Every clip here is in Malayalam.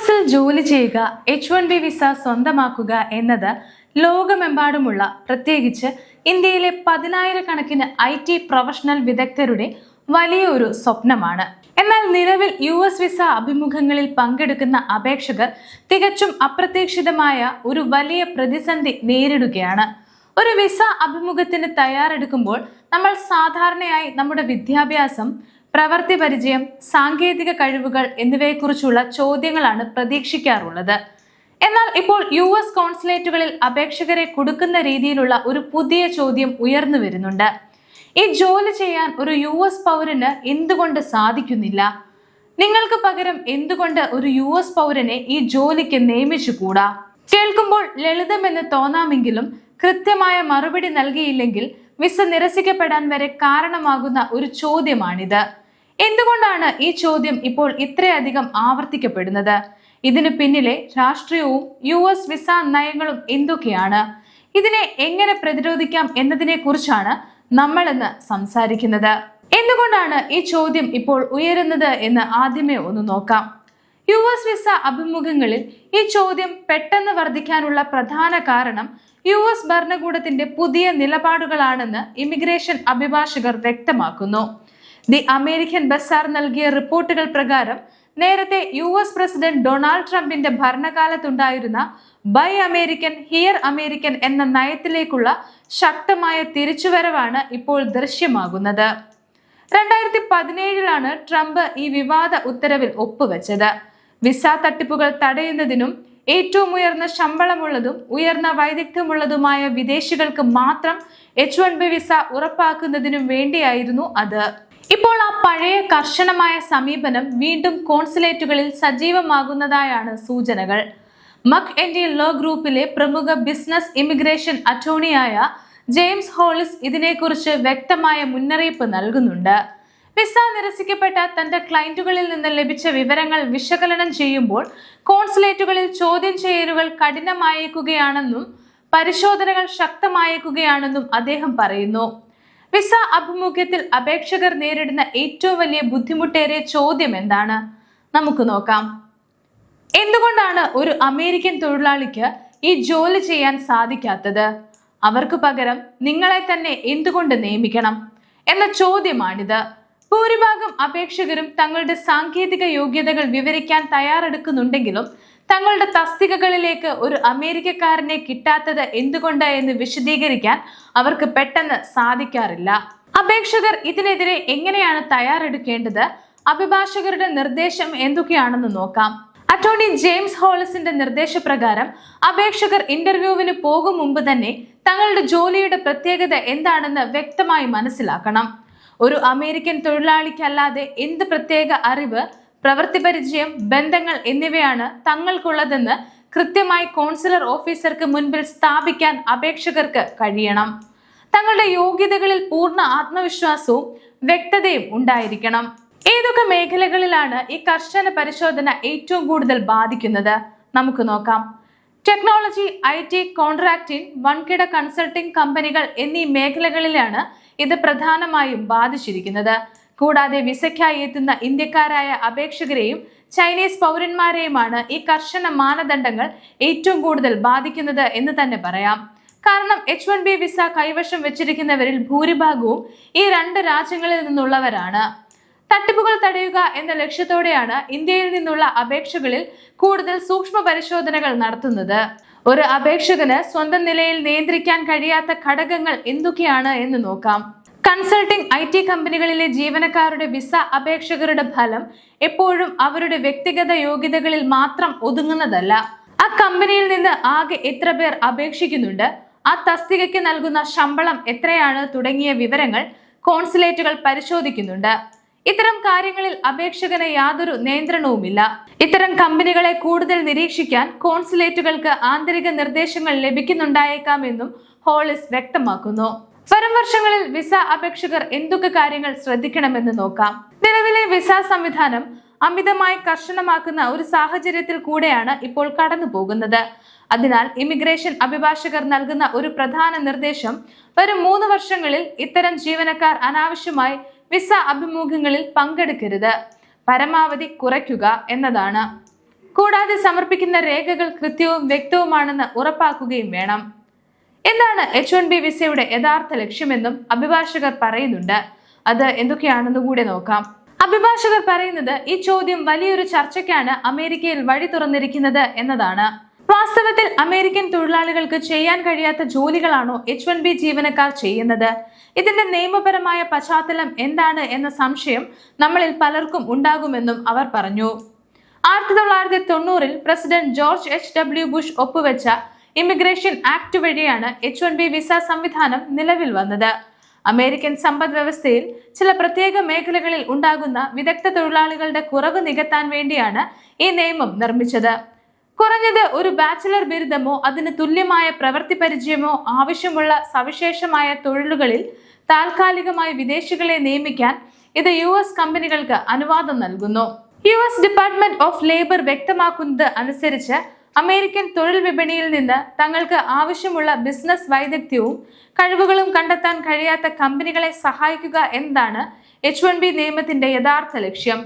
എസിൽ ജോലി ചെയ്യുക, H1B വിസ സ്വന്തമാക്കുക എന്നത് ലോകമെമ്പാടുമുള്ള പ്രത്യേകിച്ച് ഇന്ത്യയിലെ 10,000-കണക്കിന് IT പ്രൊഫഷണൽ വിദഗ്ധരുടെ വലിയൊരു സ്വപ്നമാണ്. എന്നാൽ നിലവിൽ US വിസ അഭിമുഖങ്ങളിൽ പങ്കെടുക്കുന്ന അപേക്ഷകർ തികച്ചും അപ്രതീക്ഷിതമായ ഒരു വലിയ പ്രതിസന്ധി നേരിടുകയാണ്. ഒരു വിസ അഭിമുഖത്തിന് തയ്യാറെടുക്കുമ്പോൾ നമ്മൾ സാധാരണയായി നമ്മുടെ വിദ്യാഭ്യാസം, പ്രവൃത്തി പരിചയം, സാങ്കേതിക കഴിവുകൾ എന്നിവയെക്കുറിച്ചുള്ള ചോദ്യങ്ങളാണ് പ്രതീക്ഷിക്കാറുള്ളത്. എന്നാൽ ഇപ്പോൾ US കോൺസുലേറ്റുകളിൽ അപേക്ഷകരെ കൊടുക്കുന്ന രീതിയിലുള്ള ഒരു പുതിയ ചോദ്യം ഉയർന്നു വരുന്നുണ്ട്. ഈ ജോലി ചെയ്യാൻ ഒരു US പൗരന് എന്തുകൊണ്ട് സാധിക്കുന്നില്ല? നിങ്ങൾക്ക് പകരം എന്തുകൊണ്ട് ഒരു US പൗരനെ ഈ ജോലിക്ക് നിയമിച്ചുകൂടാ? കേൾക്കുമ്പോൾ ലളിതമെന്ന് തോന്നാമെങ്കിലും കൃത്യമായ മറുപടി നൽകിയില്ലെങ്കിൽ വിസ നിരസിക്കപ്പെടാൻ വരെ കാരണമാകുന്ന ഒരു ചോദ്യമാണിത്. എന്തുകൊണ്ടാണ് ഈ ചോദ്യം ഇപ്പോൾ ഇത്രയധികം ആവർത്തിക്കപ്പെടുന്നത്? ഇതിന് പിന്നിലെ രാഷ്ട്രീയവും US വിസ നയങ്ങളും എന്തൊക്കെയാണ്? ഇതിനെ എങ്ങനെ പ്രതിരോധിക്കാം എന്നതിനെ കുറിച്ചാണ് നമ്മൾ ഇന്ന് സംസാരിക്കുന്നത്. എന്തുകൊണ്ടാണ് ഈ ചോദ്യം ഇപ്പോൾ ഉയരുന്നത് എന്ന് ആദ്യമേ ഒന്ന് നോക്കാം. US വിസ അഭിമുഖങ്ങളിൽ ഈ ചോദ്യം പെട്ടെന്ന് വർദ്ധിക്കാനുള്ള പ്രധാന കാരണം US ഭരണകൂടത്തിന്റെ പുതിയ നിലപാടുകളാണെന്ന് ഇമിഗ്രേഷൻ അഭിഭാഷകർ വ്യക്തമാക്കുന്നു. ദി അമേരിക്കൻ ബസാർ നൽകിയ റിപ്പോർട്ടുകൾ പ്രകാരം നേരത്തെ US പ്രസിഡന്റ് ഡൊണാൾഡ് ട്രംപിന്റെ ഭരണകാലത്തുണ്ടായിരുന്ന ബൈ അമേരിക്കൻ ഹിയർ അമേരിക്കൻ എന്ന നയത്തിലേക്കുള്ള ശക്തമായ തിരിച്ചുവരവാണ് ഇപ്പോൾ ദൃശ്യമാകുന്നത്. 2017 ട്രംപ് ഈ വിവാദ ഉത്തരവിൽ ഒപ്പുവെച്ചത്. വിസ തട്ടിപ്പുകൾ തടയുന്നതിനും ഏറ്റവും ഉയർന്ന ശമ്പളമുള്ളതും ഉയർന്ന വൈദഗ്ധ്യമുള്ളതുമായ വിദേശികൾക്ക് മാത്രം H1B വിസ ഉറപ്പാക്കുന്നതിനും വേണ്ടിയായിരുന്നു അത്. ഇപ്പോൾ ആ പഴയ കർശനമായ സമീപനം വീണ്ടും കോൺസുലേറ്റുകളിൽ സജീവമാകുന്നതായാണ് സൂചനകൾ. McEntee ലോ ഗ്രൂപ്പിലെ പ്രമുഖ ബിസിനസ് ഇമിഗ്രേഷൻ അറ്റോർണിയായ ജെയിംസ് ഹോളിസ് ഇതിനെക്കുറിച്ച് വ്യക്തമായ മുന്നറിയിപ്പ് നൽകുന്നുണ്ട്. വിസ നിരസിക്കപ്പെട്ട തന്റെ ക്ലയന്റുകളിൽ നിന്ന് ലഭിച്ച വിവരങ്ങൾ വിശകലനം ചെയ്യുമ്പോൾ കോൺസുലേറ്റുകളിൽ ചോദ്യം ചെയ്യലുകൾ കഠിനമായേക്കുകയാണെന്നും പരിശോധനകൾ ശക്തമായേക്കുകയാണെന്നും അദ്ദേഹം പറയുന്നു. വിസ അഭിമുഖ്യത്തിൽ അപേക്ഷകർ നേരിടുന്ന ഏറ്റവും വലിയ ബുദ്ധിമുട്ടേറിയ ചോദ്യം എന്താണ്? നമുക്ക് നോക്കാം. എന്തുകൊണ്ടാണ് ഒരു അമേരിക്കൻ തൊഴിലാളിക്ക് ഈ ജോലി ചെയ്യാൻ സാധിക്കാത്തത്? അവർക്ക് പകരം നിങ്ങളെ തന്നെ എന്തുകൊണ്ട് നിയമിക്കണം എന്ന ചോദ്യമാണിത്. ഭൂരിഭാഗം അപേക്ഷകരും തങ്ങളുടെ സാങ്കേതിക യോഗ്യതകൾ വിവരിക്കാൻ തയ്യാറെടുക്കുന്നുണ്ടെങ്കിലും തങ്ങളുടെ തസ്തികകളിലേക്ക് ഒരു അമേരിക്കക്കാരനെ കിട്ടാത്തത് എന്തുകൊണ്ട് എന്ന് വിശദീകരിക്കാൻ അവർക്ക് പെട്ടെന്ന് സാധിക്കാറില്ല. അപേക്ഷകർ ഇതിനെതിരെ എങ്ങനെയാണ് തയ്യാറെടുക്കേണ്ടത്? അഭിഭാഷകരുടെ നിർദ്ദേശം എന്തൊക്കെയാണെന്ന് നോക്കാം. അറ്റോർണി ജെയിംസ് ഹോളിസിന്റെ നിർദ്ദേശപ്രകാരം അപേക്ഷകർ ഇന്റർവ്യൂവിന് പോകും മുമ്പ് തന്നെ തങ്ങളുടെ ജോലിയുടെ പ്രത്യേകത എന്താണെന്ന് വ്യക്തമായി മനസ്സിലാക്കണം. ഒരു അമേരിക്കൻ തൊഴിലാളിക്കല്ലാതെ എന്ത് പ്രത്യേക അറിവ്, പ്രവൃത്തി പരിചയം, ബന്ധങ്ങൾ എന്നിവയാണ് തങ്ങൾക്കുള്ളതെന്ന് കൃത്യമായി കോൺസുലർ ഓഫീസർക്ക് മുൻപിൽ സ്ഥാപിക്കാൻ അപേക്ഷകർക്ക് കഴിയണം. തങ്ങളുടെ യോഗ്യതകളിൽ പൂർണ്ണ ആത്മവിശ്വാസവും വ്യക്തതയും ഉണ്ടായിരിക്കണം. ഏതൊക്കെ മേഖലകളിലാണ് ഈ കർശന പരിശോധന ഏറ്റവും കൂടുതൽ ബാധിക്കുന്നത്? നമുക്ക് നോക്കാം. ടെക്നോളജി, IT, കോൺട്രാക്ടിംഗ്, വൻകിട കൺസൾട്ടിംഗ് കമ്പനികൾ എന്നീ മേഖലകളിലാണ് ഇത് പ്രധാനമായും ബാധിച്ചിരിക്കുന്നത്. കൂടാതെ വിസയ്ക്കായി എത്തുന്ന ഇന്ത്യക്കാരായ അപേക്ഷകരെയും ചൈനീസ് പൗരന്മാരെയുമാണ് ഈ കർശന മാനദണ്ഡങ്ങൾ ഏറ്റവും കൂടുതൽ ബാധിക്കുന്നത് എന്ന് തന്നെ പറയാം. കാരണം H1B വിസ കൈവശം വെച്ചിരിക്കുന്നവരിൽ ഭൂരിഭാഗവും ഈ രണ്ട് രാജ്യങ്ങളിൽ നിന്നുള്ളവരാണ്. തട്ടിപ്പുകൾ തടയുക എന്ന ലക്ഷ്യത്തോടെയാണ് ഇന്ത്യയിൽ നിന്നുള്ള അപേക്ഷകളിൽ കൂടുതൽ സൂക്ഷ്മ പരിശോധനകൾ നടത്തുന്നത്. ഒരു അപേക്ഷകന് സ്വന്തം നിലയിൽ നിയന്ത്രിക്കാൻ കഴിയാത്ത ഘടകങ്ങൾ എന്തൊക്കെയാണ് എന്ന് നോക്കാം. കൺസൾട്ടിംഗ് IT കമ്പനികളിലെ ജീവനക്കാരുടെ വിസ അപേക്ഷകരുടെ ഫലം എപ്പോഴും അവരുടെ വ്യക്തിഗത യോഗ്യതകളിൽ മാത്രം ഒതുങ്ങുന്നതല്ല. ആ കമ്പനിയിൽ നിന്ന് ആകെ എത്ര പേർ അപേക്ഷിക്കുന്നുണ്ട്, ആ തസ്തികയ്ക്ക് നൽകുന്ന ശമ്പളം എത്രയാണ് തുടങ്ങിയ വിവരങ്ങൾ കോൺസുലേറ്റുകൾ പരിശോധിക്കുന്നുണ്ട്. ഇത്തരം കാര്യങ്ങളിൽ അപേക്ഷകന് യാതൊരു നിയന്ത്രണവുമില്ല. ഇത്തരം കമ്പനികളെ കൂടുതൽ നിരീക്ഷിക്കാൻ കോൺസുലേറ്റുകൾക്ക് ആന്തരിക നിർദ്ദേശങ്ങൾ ലഭിക്കുന്നുണ്ടായേക്കാമെന്നും ഹോളിസ് വ്യക്തമാക്കുന്നു. വരും വർഷങ്ങളിൽ വിസ അപേക്ഷകർ എന്തൊക്കെ കാര്യങ്ങൾ ശ്രദ്ധിക്കണമെന്ന് നോക്കാം. നിലവിലെ വിസ സംവിധാനം അമിതമായി കർശനമാക്കുന്ന ഒരു സാഹചര്യത്തിൽ കൂടെയാണ് ഇപ്പോൾ കടന്നു പോകുന്നത്. അതിനാൽ ഇമിഗ്രേഷൻ അഭിഭാഷകർ നൽകുന്ന ഒരു പ്രധാന നിർദ്ദേശം വരും 3 വർഷങ്ങളിൽ ഇത്തരം ജീവനക്കാർ അനാവശ്യമായി വിസ അഭിമുഖങ്ങളിൽ പങ്കെടുക്കരുത്, പരമാവധി കുറയ്ക്കുക എന്നതാണ്. കൂടാതെ സമർപ്പിക്കുന്ന രേഖകൾ കൃത്യവും വ്യക്തവുമാണെന്ന് ഉറപ്പാക്കുകയും വേണം. എന്താണ് H1B വിസയുടെ യഥാർത്ഥ ലക്ഷ്യമെന്നും അഭിഭാഷകർ പറയുന്നുണ്ട്. അത് എന്തൊക്കെയാണെന്ന് കൂടെ നോക്കാം. അഭിഭാഷകർ പറയുന്നത് ഈ ചോദ്യം വലിയൊരു ചർച്ചയ്ക്കാണ് അമേരിക്കയിൽ വഴി തുറന്നിരിക്കുന്നത് എന്നതാണ്. വാസ്തവത്തിൽ അമേരിക്കൻ തൊഴിലാളികൾക്ക് ചെയ്യാൻ കഴിയാത്ത ജോലികളാണോ H1B ജീവനക്കാർ ചെയ്യുന്നത്? ഇതിന്റെ നിയമപരമായ പശ്ചാത്തലം എന്താണ് എന്ന സംശയം നമ്മളിൽ പലർക്കും ഉണ്ടാകുമെന്നും അവർ പറഞ്ഞു. 1990 പ്രസിഡന്റ് ജോർജ് H.W. ബുഷ് ഒപ്പുവെച്ച ഇമിഗ്രേഷൻ ആക്ട് വഴിയാണ് H1B വിസ സംവിധാനം നിലവിൽ വന്നത്. അമേരിക്കൻ സമ്പദ് വ്യവസ്ഥയിൽ ചില പ്രത്യേക മേഖലകളിൽ ഉണ്ടാകുന്ന വിദഗ്ധ തൊഴിലാളികളുടെ കുറവ് നികത്താൻ വേണ്ടിയാണ് ഈ നിയമം നിർമ്മിച്ചത്. കുറഞ്ഞത് ഒരു ബാച്ചിലർ ബിരുദമോ അതിന് തുല്യമായ പ്രവൃത്തി പരിചയമോ ആവശ്യമുള്ള സവിശേഷമായ തൊഴിലുകളിൽ താൽക്കാലികമായി വിദേശികളെ നിയമിക്കാൻ ഇത് US കമ്പനികൾക്ക് അനുവാദം നൽകുന്നു. US ഡിപ്പാർട്ട്മെന്റ് ഓഫ് ലേബർ വ്യക്തമാക്കുന്നത് അനുസരിച്ച് അമേരിക്കൻ തൊഴിൽ വിപണിയിൽ നിന്ന് തങ്ങൾക്ക് ആവശ്യമുള്ള ബിസിനസ് വൈദഗ്ധ്യവും കഴിവുകളും കണ്ടെത്താൻ കഴിയാത്ത കമ്പനികളെ സഹായിക്കുക എന്നതാണ് H1B നിയമത്തിന്റെ യഥാർത്ഥ ലക്ഷ്യം.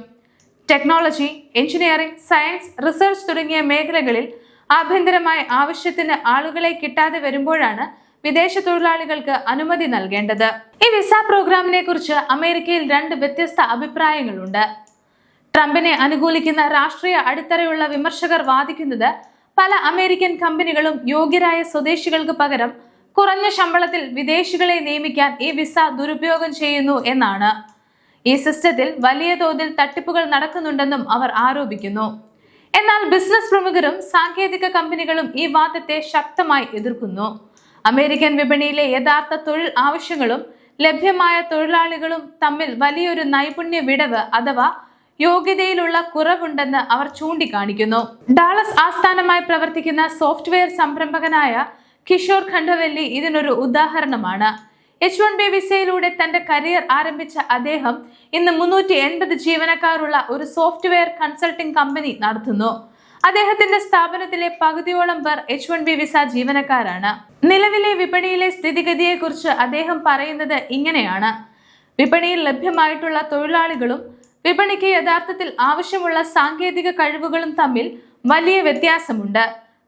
ടെക്നോളജി, എഞ്ചിനീയറിംഗ്, സയൻസ്, റിസർച്ച് തുടങ്ങിയ മേഖലകളിൽ ആഭ്യന്തരമായ ആവശ്യത്തിന് ആളുകളെ കിട്ടാതെ വരുമ്പോഴാണ് വിദേശ തൊഴിലാളികൾക്ക് അനുമതി നൽകേണ്ടത്. ഈ വിസ പ്രോഗ്രാമിനെ കുറിച്ച് അമേരിക്കയിൽ 2 വ്യത്യസ്ത അഭിപ്രായങ്ങളുണ്ട്. ട്രംപിനെ അനുകൂലിക്കുന്ന രാഷ്ട്രീയ അടിത്തറയുള്ള വിമർശകർ വാദിക്കുന്നത് പല അമേരിക്കൻ കമ്പനികളും യോഗ്യരായ സ്വദേശികൾക്ക് പകരം കുറഞ്ഞ ശമ്പളത്തിൽ വിദേശികളെ നിയമിക്കാൻ ഈ വിസ ദുരുപയോഗം ചെയ്യുന്നു എന്നാണ്. ഈ സിസ്റ്റത്തിൽ വലിയ തോതിൽ തട്ടിപ്പുകൾ നടക്കുന്നുണ്ടെന്നും അവർ ആരോപിക്കുന്നു. എന്നാൽ ബിസിനസ് പ്രമുഖരും സാങ്കേതിക കമ്പനികളും ഈ വാദത്തെ ശക്തമായി എതിർക്കുന്നു. അമേരിക്കൻ വിപണിയിലെ യഥാർത്ഥ തൊഴിൽ ആവശ്യങ്ങളും ലഭ്യമായ തൊഴിലാളികളും തമ്മിൽ വലിയൊരു നൈപുണ്യ വിടവ് അഥവാ യോഗ്യതയിലുള്ള കുറവുണ്ടെന്ന് അവർ ചൂണ്ടിക്കാണിക്കുന്നു. ഡാളസ് ആസ്ഥാനമായി പ്രവർത്തിക്കുന്ന സോഫ്റ്റ്വെയർ സംരംഭകനായ കിഷോർ ഖണ്ഡവല്ലി ഇതിനൊരു ഉദാഹരണമാണ്. H1B വിസയിലൂടെ തന്റെ കരിയർ ആരംഭിച്ച അദ്ദേഹം ഇന്ന് 380 ജീവനക്കാരുള്ള ഒരു സോഫ്റ്റ്വെയർ കൺസൾട്ടിംഗ് കമ്പനി നടത്തുന്നു. അദ്ദേഹത്തിന്റെ സ്ഥാപനത്തിലെ പകുതിയോളം പേർ H1B വിസ ജീവനക്കാരാണ്. നിലവിലെ വിപണിയിലെ സ്ഥിതിഗതിയെക്കുറിച്ച് അദ്ദേഹം പറയുന്നത് ഇങ്ങനെയാണ്: വിപണിയിൽ ലഭ്യമായിട്ടുള്ള തൊഴിലാളികളും വിപണിക്ക് യഥാർത്ഥത്തിൽ ആവശ്യമുള്ള സാങ്കേതിക കഴിവുകളും തമ്മിൽ വലിയ വ്യത്യാസമുണ്ട്.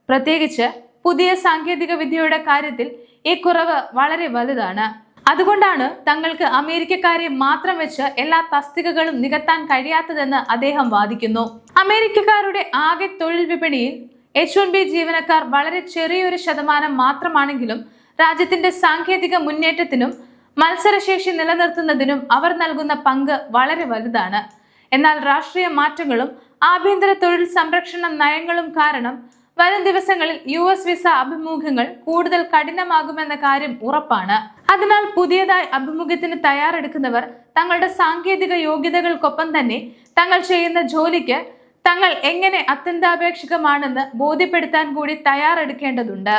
പ്രത്യേകിച്ച് പുതിയ സാങ്കേതിക വിദ്യയുടെ കാര്യത്തിൽ ഈ കുറവ് വളരെ വലുതാണ്. അതുകൊണ്ടാണ് തങ്ങൾക്ക് അമേരിക്കക്കാരെ മാത്രം വെച്ച് എല്ലാ തസ്തികകളും നികത്താൻ കഴിയാത്തതെന്ന് അദ്ദേഹം വാദിക്കുന്നു. അമേരിക്കക്കാരുടെ ആകെ തൊഴിൽ വിപണിയിൽ H1B ജീവനക്കാർ വളരെ ചെറിയൊരു ശതമാനം മാത്രമാണെങ്കിലും രാജ്യത്തിന്റെ സാങ്കേതിക മുന്നേറ്റത്തിനും മത്സരശേഷി നിലനിർത്തുന്നതിനും അവർ നൽകുന്ന പങ്ക് വളരെ വലുതാണ്. എന്നാൽ രാഷ്ട്രീയ മാറ്റങ്ങളും ആഭ്യന്തര തൊഴിൽ സംരക്ഷണ നയങ്ങളും കാരണം വരും ദിവസങ്ങളിൽ US വിസ അഭിമുഖങ്ങൾ കൂടുതൽ കഠിനമാകുമെന്ന കാര്യം ഉറപ്പാണ്. അതിനാൽ പുതിയതായി അഭിമുഖത്തിന് തയ്യാറെടുക്കുന്നവർ തങ്ങളുടെ സാങ്കേതിക യോഗ്യതകൾക്കൊപ്പം തന്നെ തങ്ങൾ ചെയ്യുന്ന ജോലിക്ക് തങ്ങൾ എങ്ങനെ അത്യന്താപേക്ഷിതമാണെന്ന് ബോധ്യപ്പെടുത്താൻ കൂടി തയ്യാറെടുക്കേണ്ടതുണ്ട്.